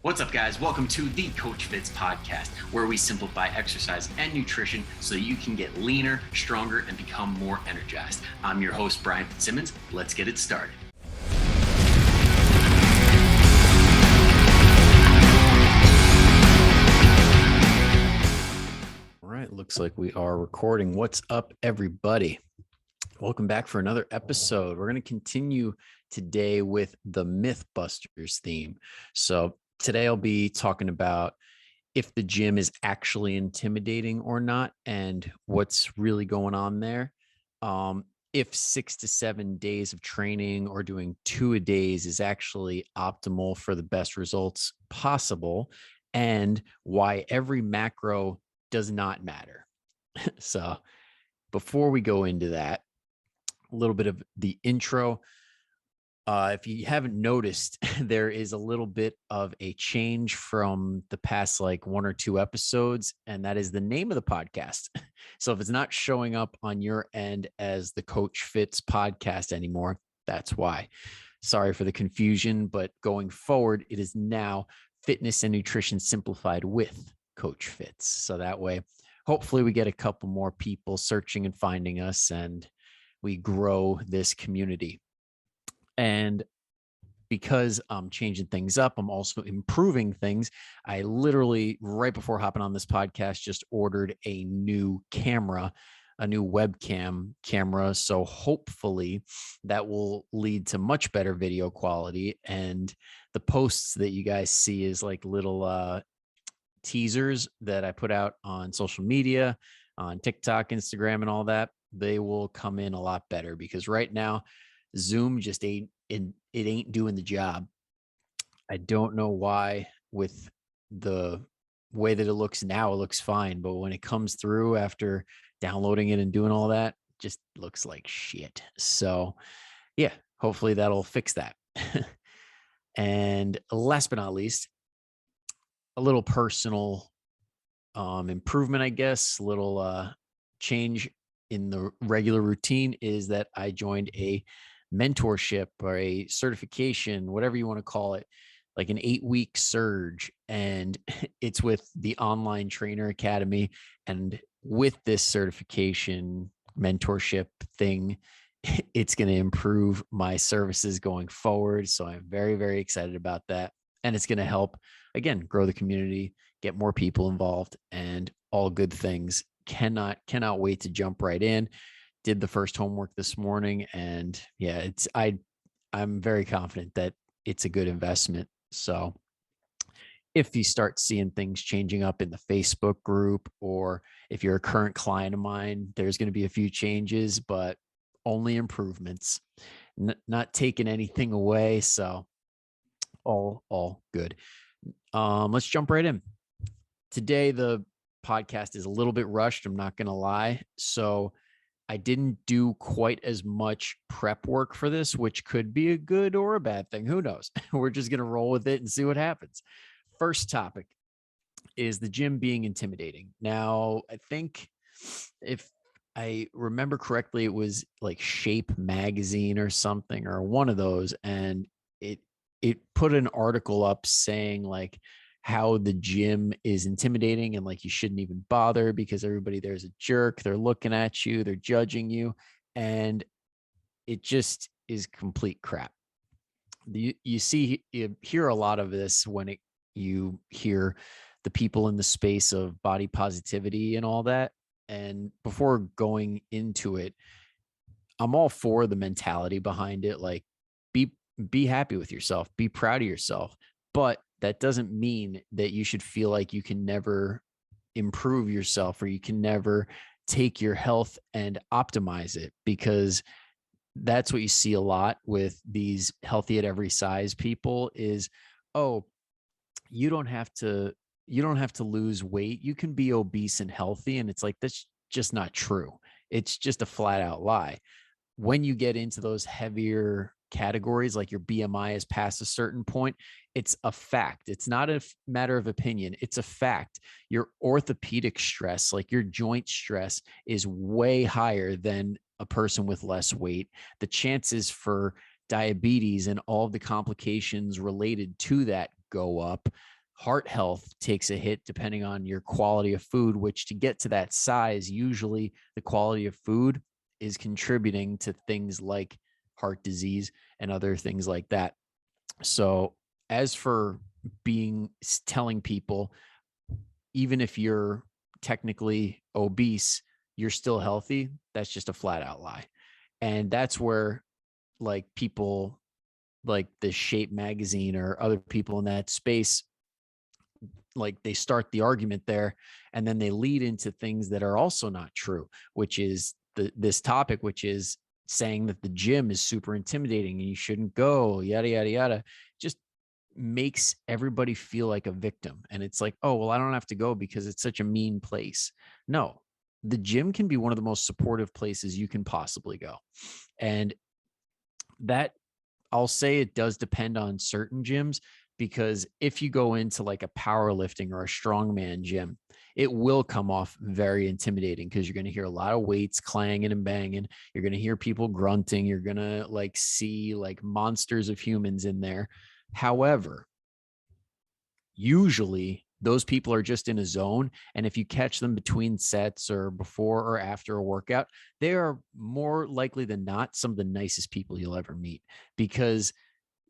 What's up, guys? Welcome to the Coach Fits podcast, where we simplify exercise and nutrition so you can get leaner, stronger, and become more energized. I'm your host, Brian Fitzsimmons. Let's get it started. All right, looks like we are recording. What's up, everybody? Welcome back for another episode. We're going to continue today with the Mythbusters theme. So today I'll be talking about if the gym is actually intimidating or not and what's really going on there. If 6 to 7 days of training or doing 2-a-days is actually optimal for the best results possible, and why every macro does not matter. So before we go into that, a little bit of the intro. If you haven't noticed, there is a little bit of a change from the past like 1 or 2 episodes, and that is the name of the podcast. So if it's not showing up on your end as the Coach Fits podcast anymore, that's why. Sorry for the confusion, but going forward, it is now Fitness and Nutrition Simplified with Coach Fits. So that way, hopefully we get a couple more people searching and finding us, and we grow this community. And because I'm changing things up, I'm also improving things. I literally, right before hopping on this podcast, just ordered a new camera, a new webcam camera. So hopefully that will lead to much better video quality. And the posts that you guys see is like little teasers that I put out on social media, on TikTok, Instagram, and all that. They will come in a lot better because right now Zoom just ain't doing the job. I don't know why. With the way that it looks now, it looks fine, but when it comes through after downloading it and doing all that, just looks like shit. So yeah, hopefully that'll fix that. And last but not least, a little personal improvement, I guess, little change in the regular routine is that I joined a mentorship or a certification, whatever you want to call it, like an 8-week surge. And it's with the Online Trainer Academy. And with this certification mentorship thing, it's going to improve my services going forward. So I'm very, very excited about that. And it's going to help, again, grow the community, get more people involved, and all good things. Cannot wait to jump right in. Did the first homework this morning, and yeah, I'm very confident that it's a good investment. So if you start seeing things changing up in the Facebook group, or if you're a current client of mine, there's going to be a few changes, but only improvements, not taking anything away. So all good. Let's jump right in. Today, the podcast is a little bit rushed. I'm not going to lie. So I didn't do quite as much prep work for this, which could be a good or a bad thing. Who knows? We're just going to roll with it and see what happens. First topic is the gym being intimidating. Now, I think if I remember correctly, it was like Shape Magazine or something, or one of those. And it put an article up saying like how the gym is intimidating and like you shouldn't even bother because everybody there's a jerk. They're looking at you, they're judging you, and it just is complete crap. You hear a lot of this when you hear the people in the space of body positivity and all that. And before going into it, I'm all for the mentality behind it. Like be happy with yourself, be proud of yourself, but that doesn't mean that you should feel like you can never improve yourself or you can never take your health and optimize it, because that's what you see a lot with these healthy at every size people is, oh, you don't have to lose weight. You can be obese and healthy. And it's like, that's just not true. It's just a flat out lie. When you get into those heavier categories, like your BMI is past a certain point, it's a fact. It's not a matter of opinion. It's a fact. Your orthopedic stress, like your joint stress, is way higher than a person with less weight. The chances for diabetes and all of the complications related to that go up. Heart health takes a hit depending on your quality of food, which to get to that size, usually the quality of food is contributing to things like heart disease and other things like that. So as for telling people, even if you're technically obese, you're still healthy, that's just a flat out lie. And that's where like people like the Shape magazine or other people in that space, like they start the argument there and then they lead into things that are also not true, which is this topic, which is saying that the gym is super intimidating and you shouldn't go, yada, yada, yada. Just makes everybody feel like a victim. And it's like, oh, well, I don't have to go because it's such a mean place. No, the gym can be one of the most supportive places you can possibly go. And that, I'll say it does depend on certain gyms, because if you go into like a powerlifting or a strongman gym, it will come off very intimidating because you're going to hear a lot of weights clanging and banging. You're going to hear people grunting. You're going to like see like monsters of humans in there. However, usually those people are just in a zone. And if you catch them between sets or before or after a workout, they are more likely than not some of the nicest people you'll ever meet, because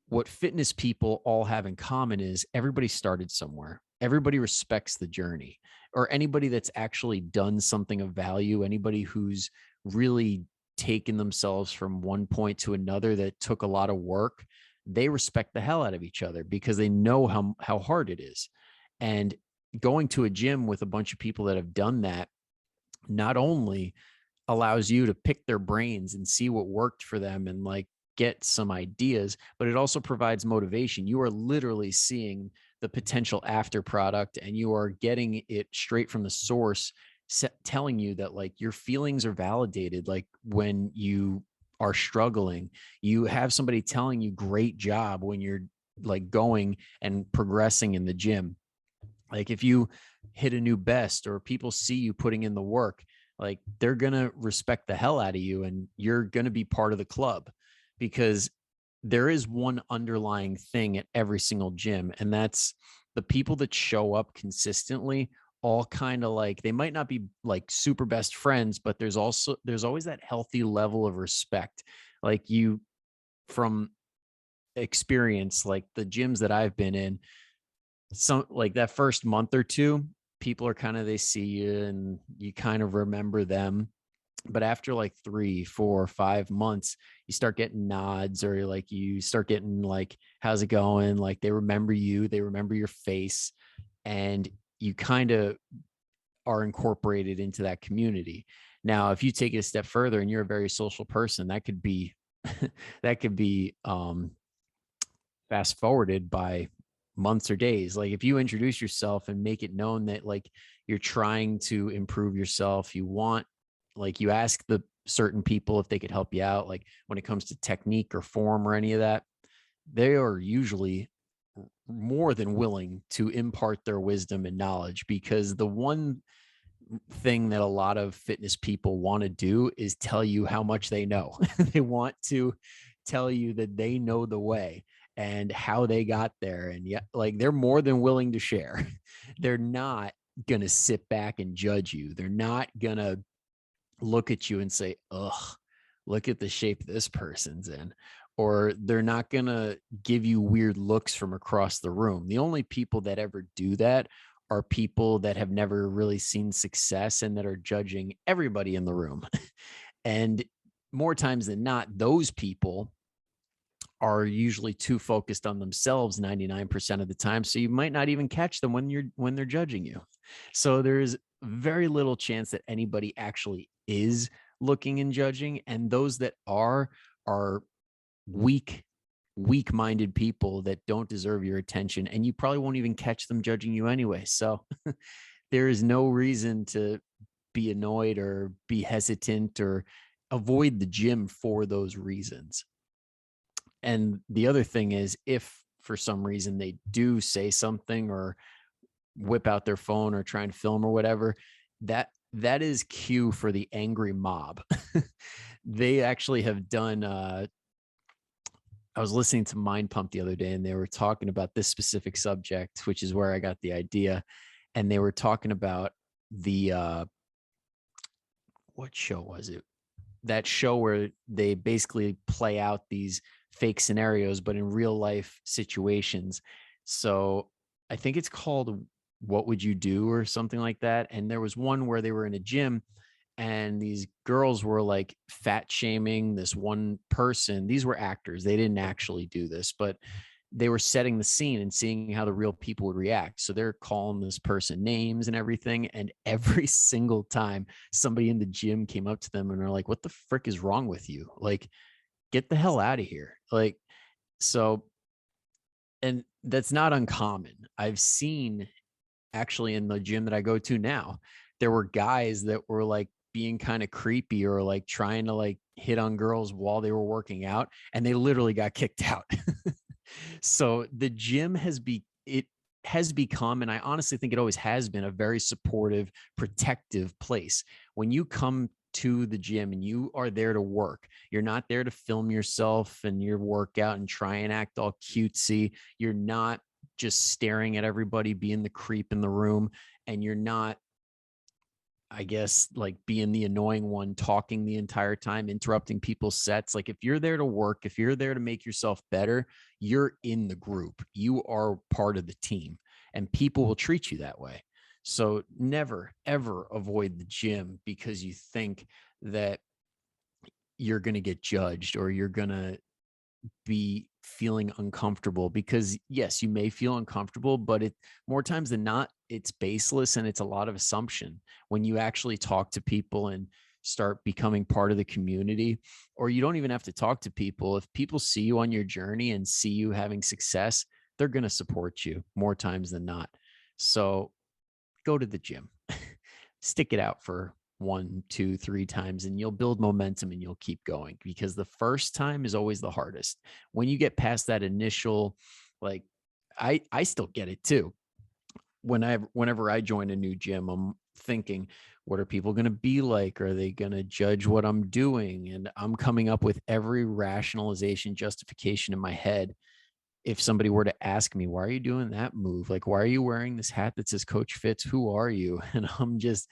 what fitness people all have in common is everybody started somewhere. Everybody respects the journey, or anybody that's actually done something of value, anybody who's really taken themselves from one point to another that took a lot of work, they respect the hell out of each other because they know how hard it is. And going to a gym with a bunch of people that have done that not only allows you to pick their brains and see what worked for them and like get some ideas, but it also provides motivation. You are literally seeing the potential after product and you are getting it straight from the source, telling you that like your feelings are validated. Like when you are struggling, you have somebody telling you great job when you're like going and progressing in the gym. Like if you hit a new best or people see you putting in the work, like they're going to respect the hell out of you and you're going to be part of the club, because there is one underlying thing at every single gym. And that's the people that show up consistently all kind of like, they might not be like super best friends, but there's always that healthy level of respect. Like you, from experience, like the gyms that I've been in, some like that first month or two, people are kind of, they see you and you kind of remember them. But after like 3, 4, 5 months, you start getting nods, or like you start getting like, how's it going? Like they remember you, they remember your face, and you kind of are incorporated into that community. Now, if you take it a step further and you're a very social person, that could be that could be fast forwarded by months or days. Like if you introduce yourself and make it known that like you're trying to improve yourself, you want, like you ask the certain people if they could help you out, like when it comes to technique or form or any of that, they are usually more than willing to impart their wisdom and knowledge, because the one thing that a lot of fitness people want to do is tell you how much they know. They want to tell you that they know the way and how they got there. And yeah, like they're more than willing to share. They're not going to sit back and judge you. They're not going to look at you and say, ugh, look at the shape this person's in. Or they're not going to give you weird looks from across the room. The only people that ever do that are people that have never really seen success and that are judging everybody in the room. And more times than not, those people are usually too focused on themselves 99% of the time. So you might not even catch them when they're judging you. So there's very little chance that anybody actually is looking and judging. And those that are weak-minded people that don't deserve your attention. And you probably won't even catch them judging you anyway. So there is no reason to be annoyed or be hesitant or avoid the gym for those reasons. And the other thing is, if for some reason they do say something or whip out their phone or try and film or whatever, that is cue for the angry mob. They actually have done I was listening to Mind Pump the other day, and they were talking about this specific subject, which is where I got the idea. And they were talking about the what show was it? That show where they basically play out these fake scenarios, but in real life situations. So I think it's called What Would You Do or something like that. And there was one where they were in a gym and these girls were like fat shaming this one person. These were actors. They didn't actually do this, but they were setting the scene and seeing how the real people would react. So they're calling this person names and everything. And every single time somebody in the gym came up to them and are like, what the frick is wrong with you? Like, get the hell out of here. Like, so, and that's not uncommon. I've seen actually in the gym that I go to now, there were guys that were like being kind of creepy or like trying to like hit on girls while they were working out, and they literally got kicked out. So the gym has become, and I honestly think it always has been, a very supportive, protective place. When you come to the gym and you are there to work, you're not there to film yourself and your workout and try and act all cutesy. You're not just staring at everybody, being the creep in the room, and you're not, I guess, like being the annoying one talking the entire time, interrupting people's sets. Like if you're there to work, if you're there to make yourself better, you're in the group. You are part of the team, and people will treat you that way. So never, ever avoid the gym because you think that you're going to get judged or you're going to be feeling uncomfortable, because yes, you may feel uncomfortable, but it more times than not, it's baseless and it's a lot of assumption. When you actually talk to people and start becoming part of the community, or you don't even have to talk to people, if people see you on your journey and see you having success, they're going to support you more times than not. So go to the gym, stick it out for 1, 2, 3 times, and you'll build momentum and you'll keep going, because the first time is always the hardest. When you get past that initial, like, I still get it too. Whenever I join a new gym, I'm thinking, what are people going to be like? Are they going to judge what I'm doing? And I'm coming up with every rationalization, justification in my head. If somebody were to ask me, why are you doing that move? Like, why are you wearing this hat that says Coach Fitz? Who are you? And I'm just,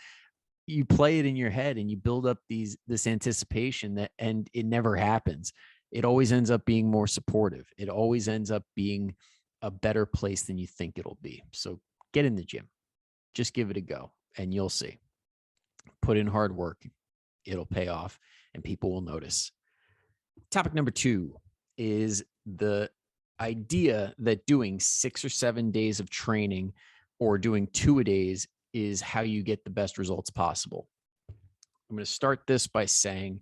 you play it in your head and you build up this anticipation that, and it never happens. It always ends up being more supportive. It always ends up being a better place than you think it'll be. So get in the gym, just give it a go, and you'll see. Put in hard work, it'll pay off, and people will notice. Topic number 2 is the idea that doing 6 or 7 days of training or doing 2-a-days is how you get the best results possible. I'm going to start this by saying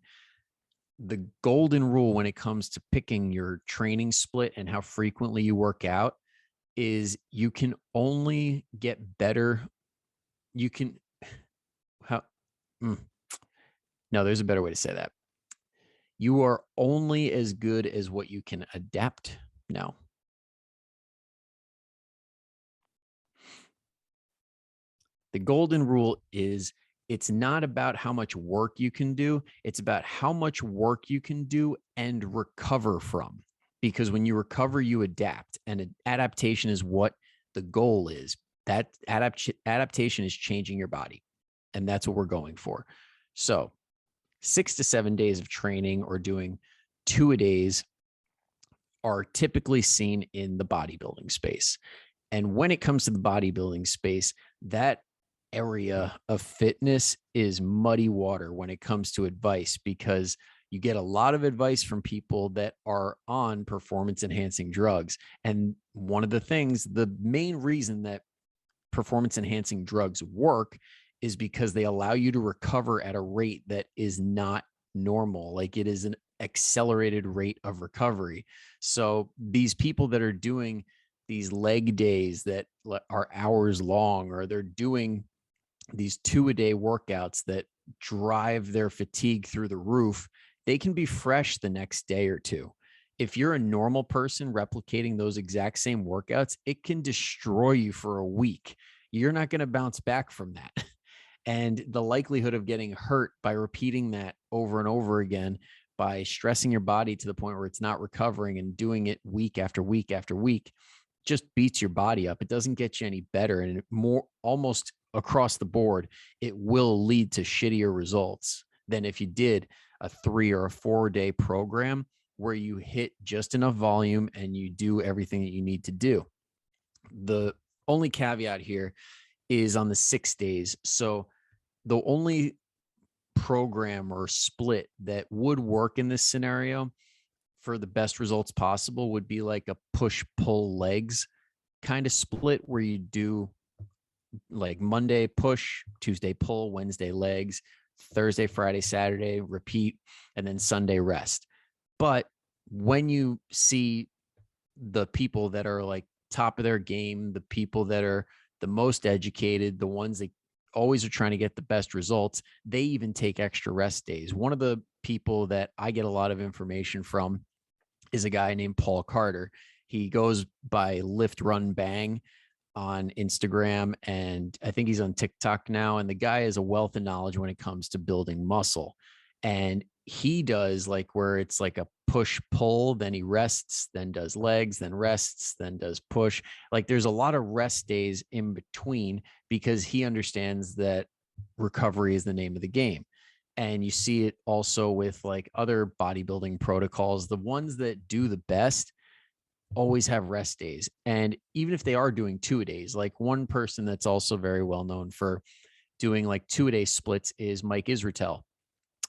the golden rule when it comes to picking your training split and how frequently you work out is you can only get better. You can, how, no, there's a better way to say that. You are only as good as what you can adapt. No. The golden rule is it's not about how much work you can do. It's about how much work you can do and recover from. Because when you recover, you adapt. And adaptation is what the goal is. That adaptation is changing your body. And that's what we're going for. So 6 to 7 days of training or doing 2-a-days are typically seen in the bodybuilding space. And when it comes to the bodybuilding space, that area of fitness is muddy water when it comes to advice, because you get a lot of advice from people that are on performance enhancing drugs. And one of the things, the main reason that performance enhancing drugs work is because they allow you to recover at a rate that is not normal. Like, it is an accelerated rate of recovery. So these people that are doing these leg days that are hours long, or they're doing these 2-a-day workouts that drive their fatigue through the roof, they can be fresh the next day or two. If you're a normal person replicating those exact same workouts, it can destroy you for a week. You're not going to bounce back from that. And the likelihood of getting hurt by repeating that over and over again by stressing your body to the point where it's not recovering and doing it week after week after week just beats your body up. It doesn't get you any better. And more almost across the board, it will lead to shittier results than if you did a 3 or a 4 day program where you hit just enough volume and you do everything that you need to do. The only caveat here is on the 6 days. So the only program or split that would work in this scenario for the best results possible would be like a push pull legs kind of split where you do like Monday push, Tuesday pull, Wednesday legs, Thursday, Friday, Saturday repeat, and then Sunday rest. But when you see the people that are like top of their game, the people that are the most educated, the ones that always are trying to get the best results, they even take extra rest days. One of the people that I get a lot of information from is a guy named Paul Carter. He goes by Lift Run Bang on Instagram, and I think he's on TikTok now. And the guy has a wealth of knowledge when it comes to building muscle. And he does like where it's like a push pull, then he rests, then does legs, then rests, then does push. Like there's a lot of rest days in between because he understands that recovery is the name of the game. And you see it also with like other bodybuilding protocols. The ones that do the best always have rest days. And even if they are doing 2-a-days, like one person that's also very well known for doing like 2-a-day splits is Mike Israetel,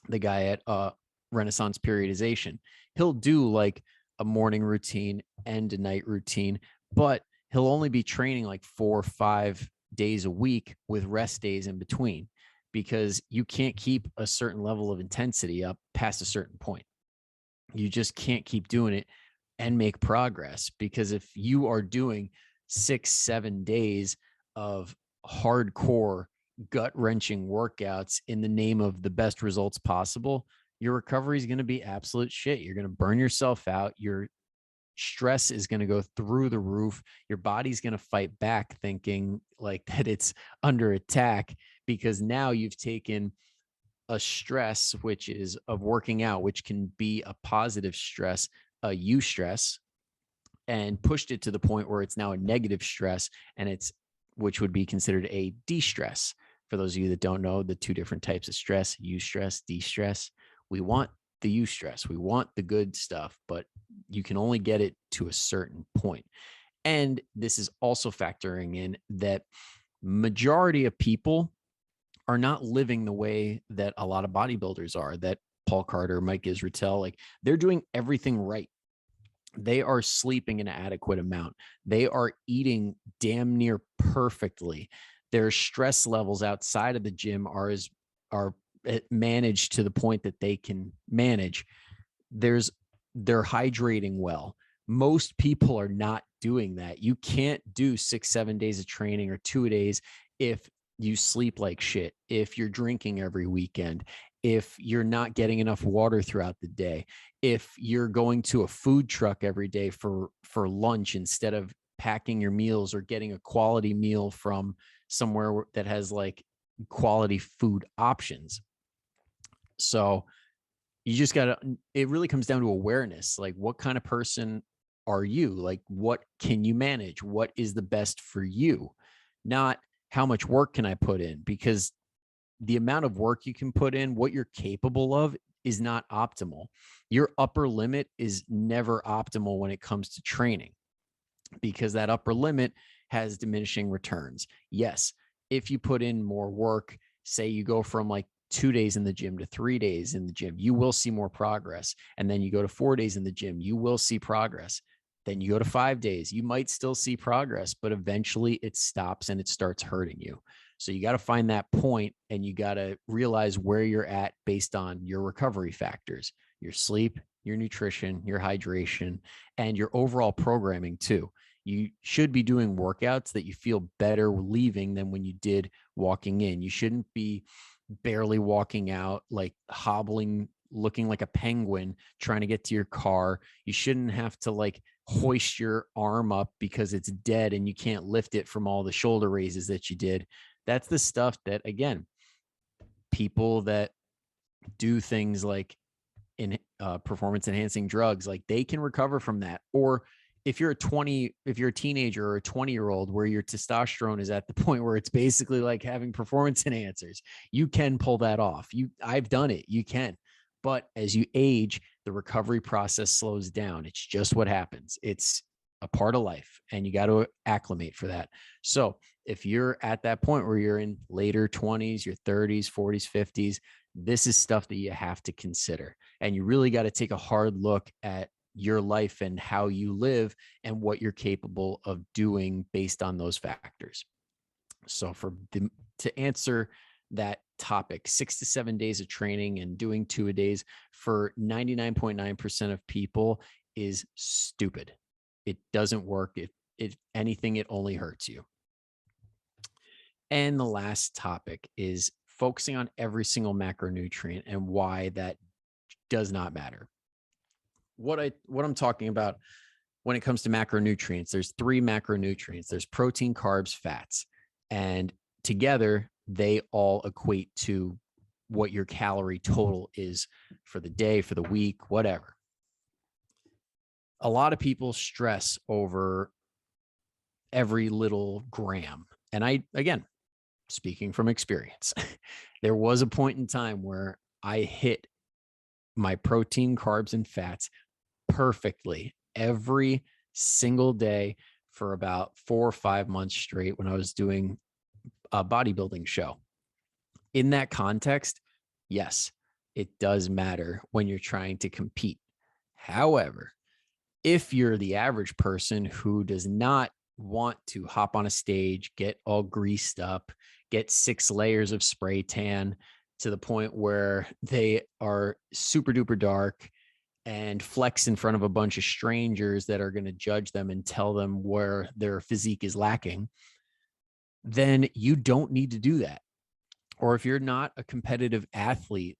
the guy at Renaissance Periodization. He'll do like a morning routine and a night routine, but he'll only be training like 4 or 5 days a week with rest days in between, because you can't keep a certain level of intensity up past a certain point. You just can't keep doing it and make progress, because if you are doing 6-7 days of hardcore gut-wrenching workouts in the name of the best results possible, your recovery is going to be absolute shit. You're going to burn yourself out. Your stress is going to go through the roof. Your body's going to fight back thinking like that it's under attack, because now you've taken a stress, which is of working out, which can be a positive stress, a eustress, and pushed it to the point where it's now a negative stress, and it's, which would be considered a de-stress. For those of you that don't know the two different types of stress, eustress, de-stress, we want the eustress, we want the good stuff, but you can only get it to a certain point. And this is also factoring in that majority of people are not living the way that a lot of bodybuilders are, that Paul Carter, Mike Israetel, like they're doing everything right. They are sleeping an adequate amount. They are eating damn near perfectly. Their stress levels outside of the gym are managed to the point that they can manage. They're hydrating well. Most people are not doing that. You can't do 6-7 days of training or 2-a-days if you sleep like shit, if you're drinking every weekend, if you're not getting enough water throughout the day, if you're going to a food truck every day for lunch instead of packing your meals or getting a quality meal from somewhere that has like quality food options. So you just got to, it really comes down to awareness. Like, what kind of person are you? Like, what can you manage? What is the best for you? Not how much work can I put in, because the amount of work you can put in, what you're capable of, is not optimal. Your upper limit is never optimal when it comes to training, because that upper limit has diminishing returns. Yes, if you put in more work, say you go from like 2 days in the gym to 3 days in the gym, you will see more progress. And then you go to 4 days in the gym, you will see progress. Then you go to 5 days, you might still see progress, but eventually it stops and it starts hurting you. So you got to find that point, and you got to realize where you're at based on your recovery factors, your sleep, your nutrition, your hydration, and your overall programming too. You should be doing workouts that you feel better leaving than when you did walking in. You shouldn't be barely walking out, like hobbling, looking like a penguin trying to get to your car. You shouldn't have to like hoist your arm up because it's dead and you can't lift it from all the shoulder raises that you did. That's the stuff that, again, people that do things like in performance enhancing drugs, like they can recover from that. Or if you're a teenager or a 20-year-old where your testosterone is at the point where it's basically like having performance enhancers, you can pull that off. I've done it. You can. But as you age, the recovery process slows down. It's just what happens. It's a part of life, and you got to acclimate for that. So if you're at that point where you're in later 20s, your 30s, 40s, 50s, this is stuff that you have to consider. And you really got to take a hard look at your life and how you live and what you're capable of doing based on those factors. So to answer that topic, 6 to 7 days of training and doing 2-a-days for 99.9% of people is stupid. It doesn't work. If anything, it only hurts you. And the last topic is focusing on every single macronutrient and why that does not matter. What I'm talking about when it comes to macronutrients, there's 3 macronutrients. There's protein, carbs, fats, and together they all equate to what your calorie total is for the day, for the week, whatever. A lot of people stress over every little gram. And again, speaking from experience, there was a point in time where I hit my protein, carbs, and fats perfectly every single day for about 4 or 5 months straight when I was doing a bodybuilding show. In that context, yes, it does matter when you're trying to compete. However, if you're the average person who does not want to hop on a stage, get all greased up, get 6 layers of spray tan to the point where they are super duper dark and flex in front of a bunch of strangers that are going to judge them and tell them where their physique is lacking, then you don't need to do that. Or if you're not a competitive athlete,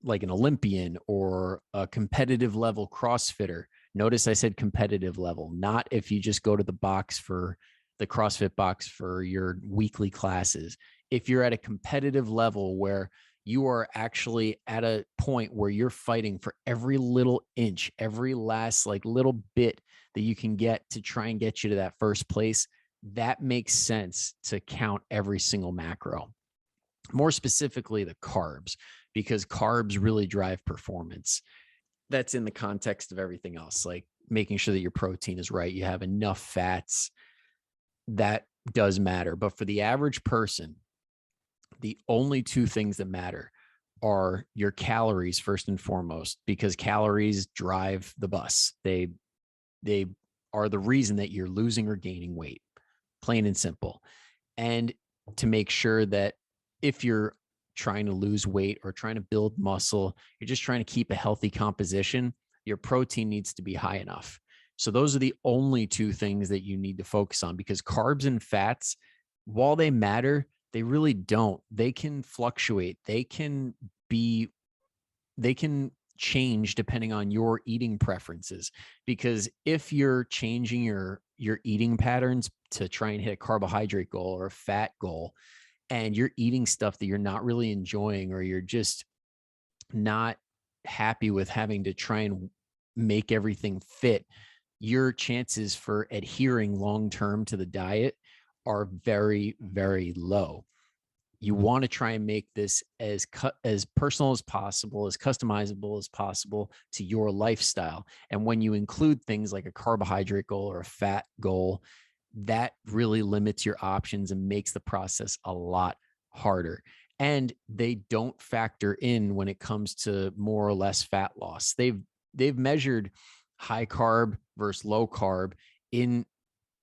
like an Olympian or a competitive level CrossFitter, notice I said competitive level, not if you just go to the box for the CrossFit box for your weekly classes. If you're at a competitive level where you are actually at a point where you're fighting for every little inch, every last like little bit that you can get to try and get you to that first place, that makes sense to count every single macro. More specifically, the carbs, because carbs really drive performance. That's in the context of everything else, like making sure that your protein is right, you have enough fats. That does matter. But for the average person, the only 2 things that matter are your calories first and foremost, because calories drive the bus. They are the reason that you're losing or gaining weight, plain and simple. And to make sure that if you're trying to lose weight or trying to build muscle, you're just trying to keep a healthy composition, your protein needs to be high enough. So those are the only 2 things that you need to focus on, because carbs and fats, while they matter, they really don't. They can fluctuate. They can change depending on your eating preferences. Because if you're changing your eating patterns to try and hit a carbohydrate goal or a fat goal, and you're eating stuff that you're not really enjoying, or you're just not happy with having to try and make everything fit, your chances for adhering long-term to the diet are very, very low. You want to try and make this as personal as possible, as customizable as possible to your lifestyle. And when you include things like a carbohydrate goal or a fat goal, that really limits your options and makes the process a lot harder. And they don't factor in when it comes to more or less fat loss. They've measured high carb versus low carb in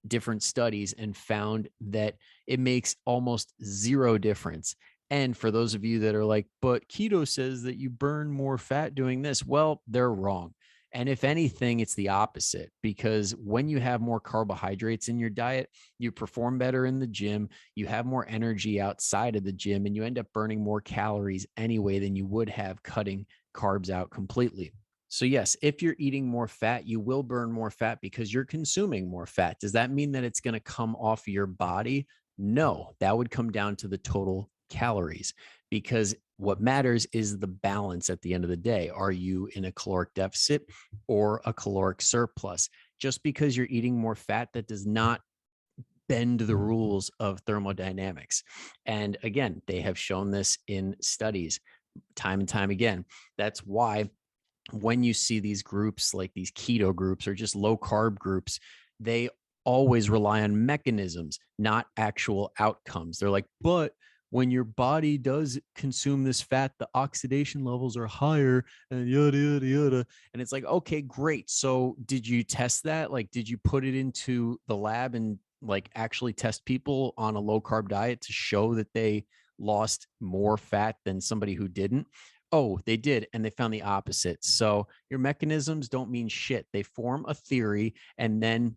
different studies and found that it makes almost 0 difference. And for those of you that are like, but keto says that you burn more fat doing this, well, they're wrong. And if anything, it's the opposite, because when you have more carbohydrates in your diet, you perform better in the gym, you have more energy outside of the gym, and you end up burning more calories anyway than you would have cutting carbs out completely. So yes, if you're eating more fat, you will burn more fat because you're consuming more fat. Does that mean that it's going to come off your body? No, that would come down to the total calories, because What matters is the balance at the end of the day. Are you in a caloric deficit or a caloric surplus? Just because you're eating more fat, that does not bend the rules of thermodynamics. And again, they have shown this in studies time and time again. That's why when you see these groups like these keto groups or just low carb groups, they always rely on mechanisms, not actual outcomes. They're like, but when your body does consume this fat, the oxidation levels are higher and yada, yada, yada. And it's like, okay, great. So did you test that? Like, did you put it into the lab and like actually test people on a low carb diet to show that they lost more fat than somebody who didn't? Oh, they did. And they found the opposite. So your mechanisms don't mean shit. They form a theory and then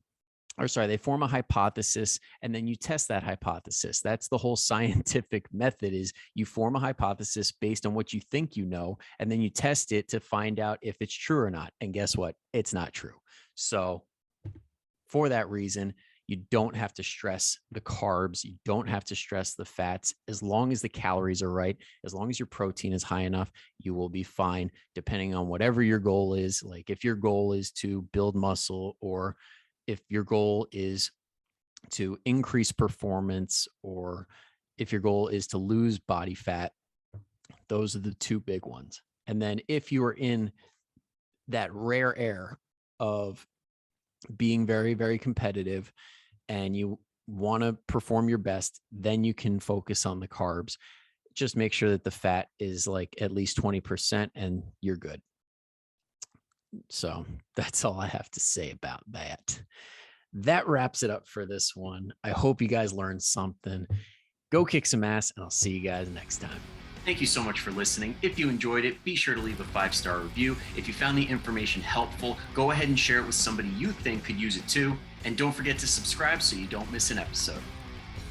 they form a hypothesis and then you test that hypothesis. That's the whole scientific method, is you form a hypothesis based on what you think you know, and then you test it to find out if it's true or not. And guess what? It's not true. So for that reason, you don't have to stress the carbs. You don't have to stress the fats. As long as the calories are right, as long as your protein is high enough, you will be fine, depending on whatever your goal is. Like if your goal is to build muscle, or if your goal is to increase performance, or if your goal is to lose body fat, those are the two big ones. And then if you are in that rare air of being very, very competitive and you want to perform your best, then you can focus on the carbs. Just make sure that the fat is like at least 20% and you're good. So that's all I have to say about that. That wraps it up for this one. I hope you guys learned something. Go kick some ass, and I'll see you guys next time. Thank you so much for listening. If you enjoyed it, be sure to leave a 5-star review. If you found the information helpful, go ahead and share it with somebody you think could use it too. And don't forget to subscribe so you don't miss an episode.